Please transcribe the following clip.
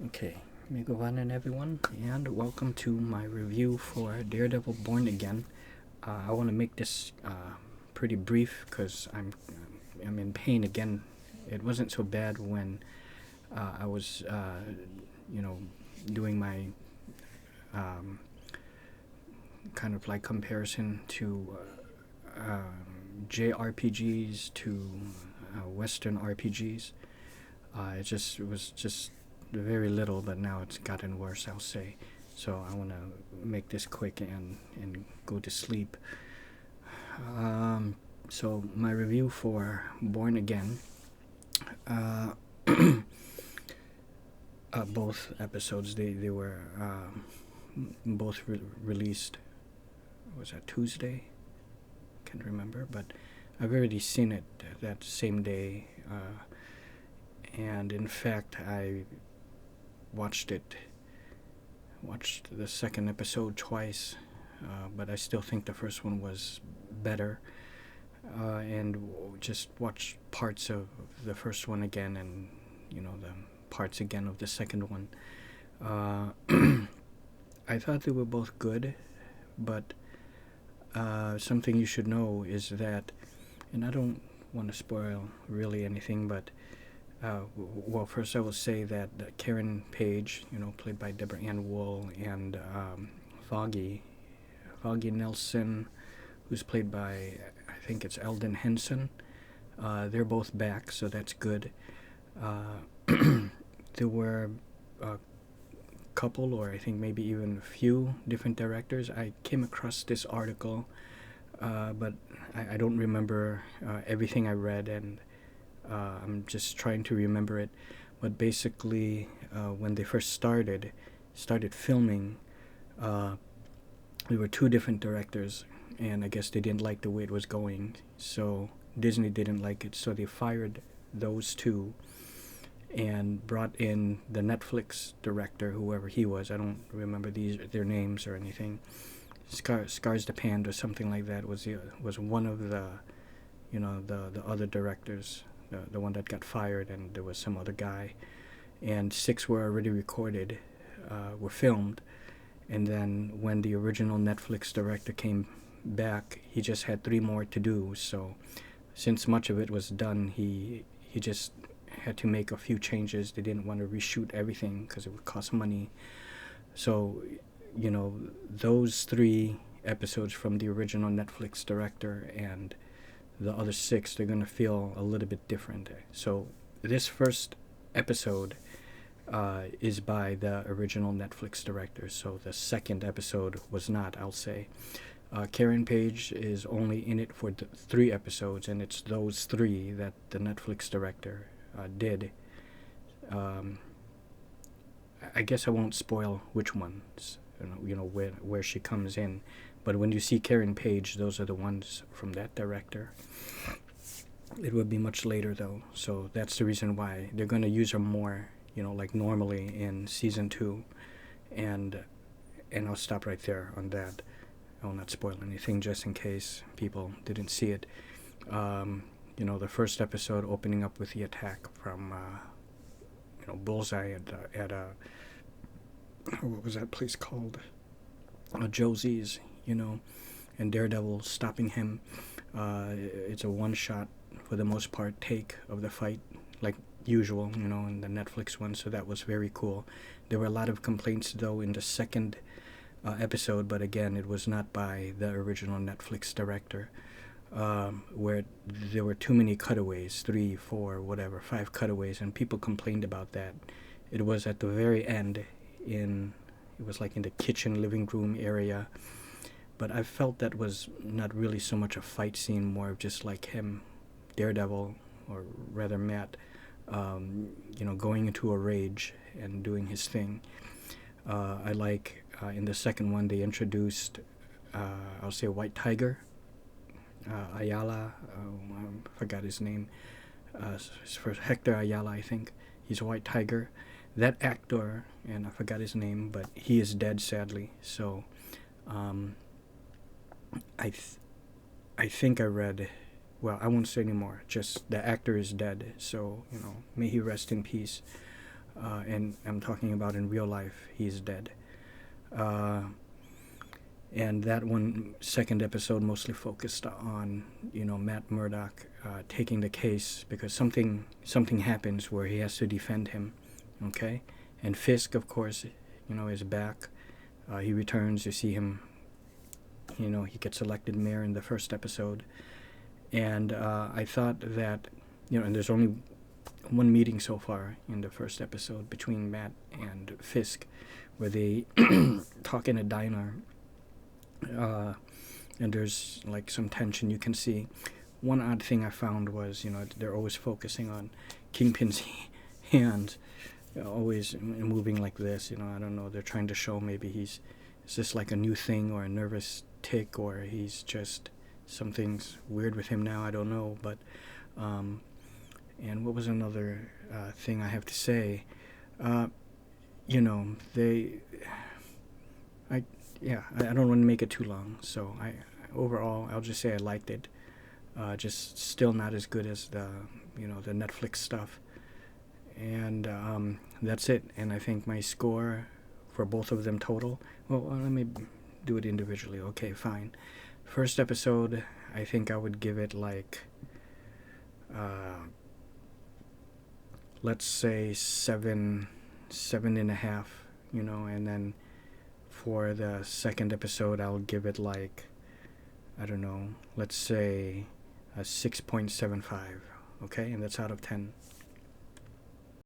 Okay, Megavanan everyone, and welcome to my review for Daredevil Born Again. I want to make this pretty brief because I'm in pain again. It wasn't so bad when I was doing my kind of like comparison to JRPGs to Western RPGs. It was just very little, but now it's gotten worse, I'll say. So I want to make this quick and go to sleep. So my review for Born Again, both episodes, they were both released, was that Tuesday? Can't remember, but I've already seen it that same day. And in fact, I watched the second episode twice, but I still think the first one was better. And just watched parts of the first one again, and the parts again of the second one. I thought they were both good, but something you should know is that, and I don't want to spoil really anything, but well, first I will say that Karen Page, played by Deborah Ann Wool, and Foggy Nelson, who's played by, I think it's Eldon Henson, they're both back, so that's good. There were a couple, or I think maybe even a few different directors. I came across this article, but I don't remember everything I read, and I'm just trying to remember it. But basically, when they first started filming, there were two different directors, and I guess they didn't like the way it was going, so Disney didn't like it, so they fired those two and brought in the Netflix director, whoever he was. I don't remember their names or anything. Scars the Pand or something like that was one of the the other directors, the one that got fired, and there was some other guy, and 6 were already recorded, were filmed, and then when the original Netflix director came back, he just had 3 more to do. So since much of it was done, he just had to make a few changes. They didn't want to reshoot everything because it would cost money. So those 3 episodes from the original Netflix director and the other 6, they're going to feel a little bit different. So this first episode is by the original Netflix director, so the second episode was not, I'll say. Karen Page is only in it for 3 episodes, and it's those 3 that the Netflix director did. I guess I won't spoil which ones, where she comes in, but when you see Karen Page, those are the ones from that director. It will be much later though, so that's the reason why they're going to use her more, like normally in season 2, and I'll stop right there on that. I will not spoil anything just in case people didn't see it. The first episode opening up with the attack from Bullseye at what was that place called? Josie's, and Daredevil stopping him. It's a one-shot, for the most part, take of the fight, like usual, in the Netflix one, so that was very cool. There were a lot of complaints, though, in the second episode, but again, it was not by the original Netflix director, where there were too many cutaways, 3, 4, whatever, 5 cutaways, and people complained about that. It was at the very end, it was like in the kitchen, living room area, but I felt that was not really so much a fight scene, more of just like him, Daredevil, or rather Matt, going into a rage and doing his thing. I like in the second one they introduced, I'll say, White Tiger, Ayala, I forgot his name, his first Hector Ayala, I think. He's a White Tiger. That actor, and I forgot his name, but he is dead, sadly. So I think I read, well, I won't say anymore, just the actor is dead, so may he rest in peace. and I'm talking about in real life, he's dead. And that one second episode mostly focused on, Matt Murdock taking the case because something happens where he has to defend him, okay? And Fisk, of course, is back. He returns. You see him. He gets elected mayor in the first episode, and I thought that, and there's only one meeting so far in the first episode between Matt and Fisk, where they talk in a diner. And there's like some tension you can see. One odd thing I found was, they're always focusing on Kingpin's hands, always moving like this. I don't know. They're trying to show maybe is this like a new thing or a nervous tick, or he's just something's weird with him now. I don't know. But and what was another thing I have to say? I don't want to make it too long. So overall, I'll just say I liked it. Just still not as good as the Netflix stuff. And that's it. And I think my score for both of them total. Well, let me do it individually. Okay, fine. First episode, I think I would give it like, let's say 7.5. And then for the second episode, I'll give it like, I don't know, let's say a 6.75. Okay, and that's out of 10.